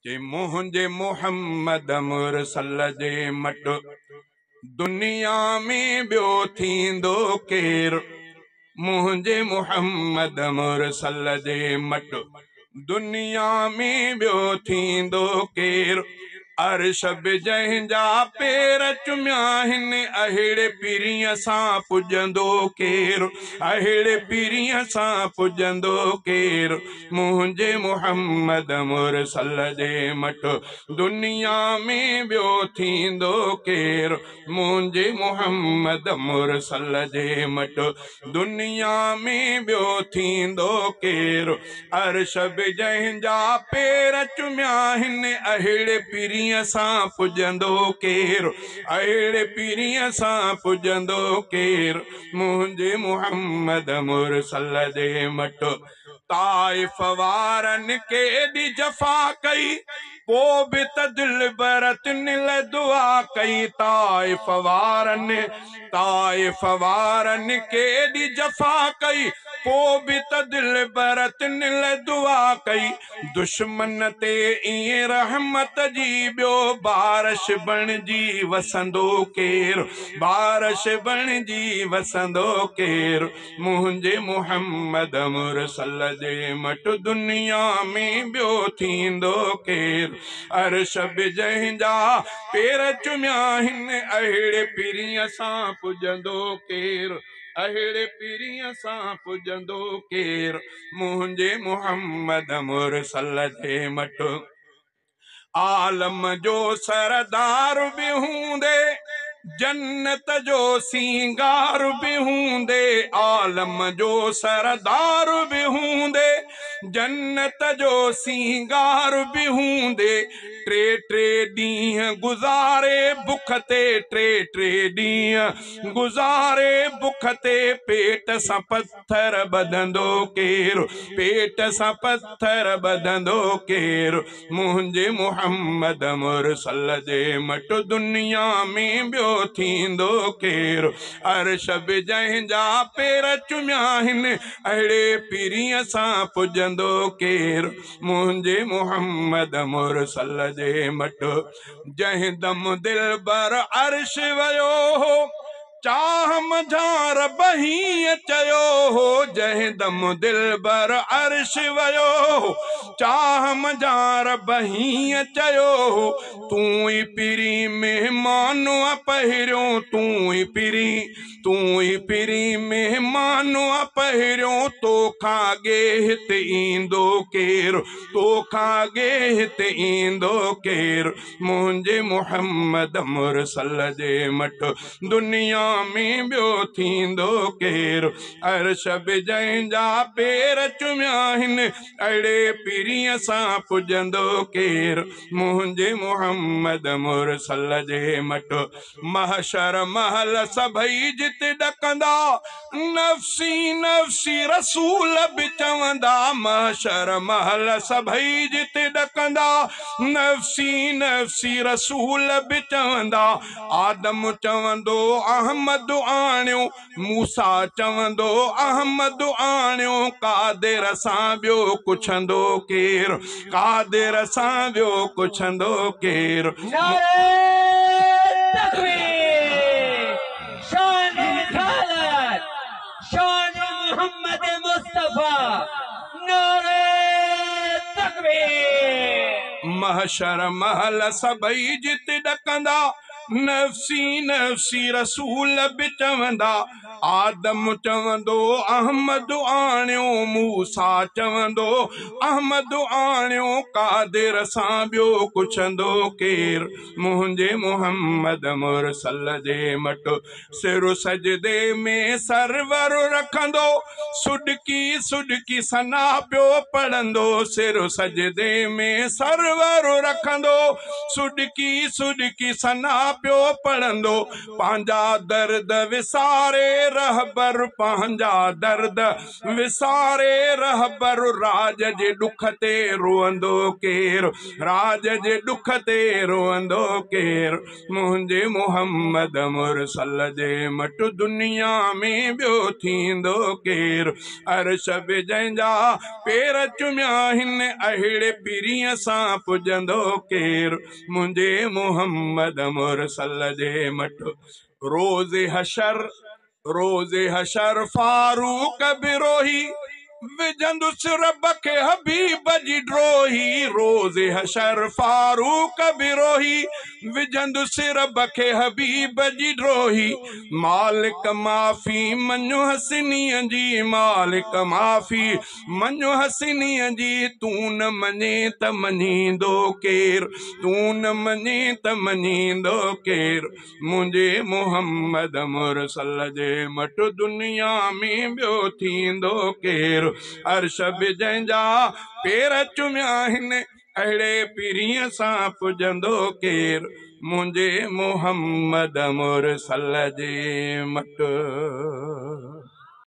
जे मुंहिंजे मुहम्मद मुरसल जे मट दुनिया में ॿियो थींदो केरु। मुंहिंजे मुहम्मद मुरसल जे मट दुनिया में ॿियो थींदो केरु। अर्श बि जंहिंजा पेर चुमिया आहिनि अहिड़े पीरीअ सां पुॼंदो केरु। अहिड़े पीरीअ सां पुॼंदो केरु। मुंहिंजे मुहम्मद मुरसल जे मट दुनिया में ॿियो थींदो केरु। मुंहिंजे मुहम्मद मुरसल जे मट दुनिया में ॿियो थींदो केरु। अर्श बि जंहिंजा पेर चुमिया आहिनि अहिड़े पीरीअ सां पुॼंदो केरु। अहिड़े पीरीअ सां पुॼंदो केरु। मुंहिंजे मुहम्मद मुरसल जे मट ताइफ़ वारनि केॾी जफ़ा कई पोइ बि त दिल बरतनि लाइ दुआ कई। ताइफ़ वारनि केॾी जफ़ा कई पोइ बि त दिल बरतनि लाइ दुआ कई। दुश्मन ते ईअं रहमत जी ॿियो बारिश बणिजी वसंदो केरु। बारिश बणिजी वसंदो केरु। मुंहिंजे मुहम्मद मुरसल जे मट दुनिया में ॿियो थींदो केरु। अर्श बि जंहिंजा पेर चुमिया आहिनि अहिड़े पीरीअ सां पुॼंदो केरु। अहिड़े पीरीअ सां पुॼंदो केरु। मुंहिंजे मुहम्मद मुरसल जे मट आलम जो सरदार बि हूंदे जन्नत जो सींगार बि हूंदे। आलम जो सरदार बि हूंदे जन्नत जो सींगार बि हूंदे। टे टे ॾींहं गुज़ारे बुख ते टे टे ॾींहं गुज़ारे बुख ते पेट सां पत्थर ॿधंदो केरु। पेट सां पत्थर ॿधंदो केरु। मुंहिंजे मुहम्मद मुरसल जे मट दुनिया में ॿियो थींदो केरु। अर्श बि जंहिंजा पेर चुमिया आहिनि अहिड़े पीरीअ सां पुॼंदो केरु। मुंहिंजे मुहम्मद मुरसल जे मट जंहिं दम दिल बर अर्श वियो हो चाह मझार बही चयो हो। जंहिं दम दिल बर अर्श वियो चाह मझार बही चयो हो। तूं ई पीरी मेहमान पहिरियों तूं ई पीरी मेहमान पहिरियों तोखां अॻे हिते ईंदो केरु। तोखां अॻे हिते ईंदो केरु। मुंहिंजे मुहम्मद मुरसल जे मट दुनिया में ॿियो थींदो केरु। अर्श बि जंहिंजा पेर चुमिया आहिनि अहिड़े पीरीअ सां पुॼंदो केरु। मुंहिंजे मुहम्मद मुरसल जे मट महशर महल सभई जिते ॾकंदा नफ़्सी नफ़्सी रसूल बि चवंदा। महशर महल सभई जिते ॾकंदा नफ़्सी नफ़्सी रसूल बि चवंदा। आदम चवंदो अहमद आणियो मूसा चवंदो अहमद आणियो। कादिर सां ॿियो पुछंदो केरु। कादिर सां ॿियो पुछंदो केरु। मोहम्मद मुस्तफा नारे तकबीर। महशर महल सभई जिते ॾकंदा नफ़्सी नफ़्सी रसूल बि चवंदा। आदम चवंदो अहमद आणियो मूसा चवंदो अहमद आणियो। कादिर सां ॿियो पुछंदो केरु। मुंहिंजे मुहम्मद मुरसल जे मट सिर सजदे में सरवर रखंदो सुडकी सुडकी सना पियो पढ़ंदो। सिर सजदे में सरवर रखंदो सुडकी सुडकी सना पियो पढ़ंदो पंहिंजा दर्द विसारे रहबर पंहिंजा दर्द विसारे रहबर राज जे दुख ते रोअंदो केर राज जे दुख ते रोअंदो केर मुंहिंजे मोहम्मद मुरसल जे मट दुनिया में ॿियो थींदो केर अर्श बि जंहिंजा पेर चुमिया हिन अहिड़े पीरीअ सां पुॼंदो केर मुंहिंजे मोहम्मद मुरसल जे मट रोज़े हशर फारूक बिरोही विझंदुसि रब खे हबीब जी ड्रोही रोज़े हशर फारूक बिरोही विझंदुसि रब खे हबीब जी ड्रोही मालिक माफ़ी मञो हसनीअ जी मालिक माफ़ी मञो हसनीअ जी तूं न मञे त मञींदो केर तूं न मञे त मञींदो केर मुंहिंजे मोहम्मद मुरसल जे मट दुनिया में ॿियो थींदो केर अर्श बि जंहिंजा पेर चुमिया हिन अहिड़े पीरीअ सां पुॼंदो केर मुंहिंजे मोहम्मद मुरसल जे मट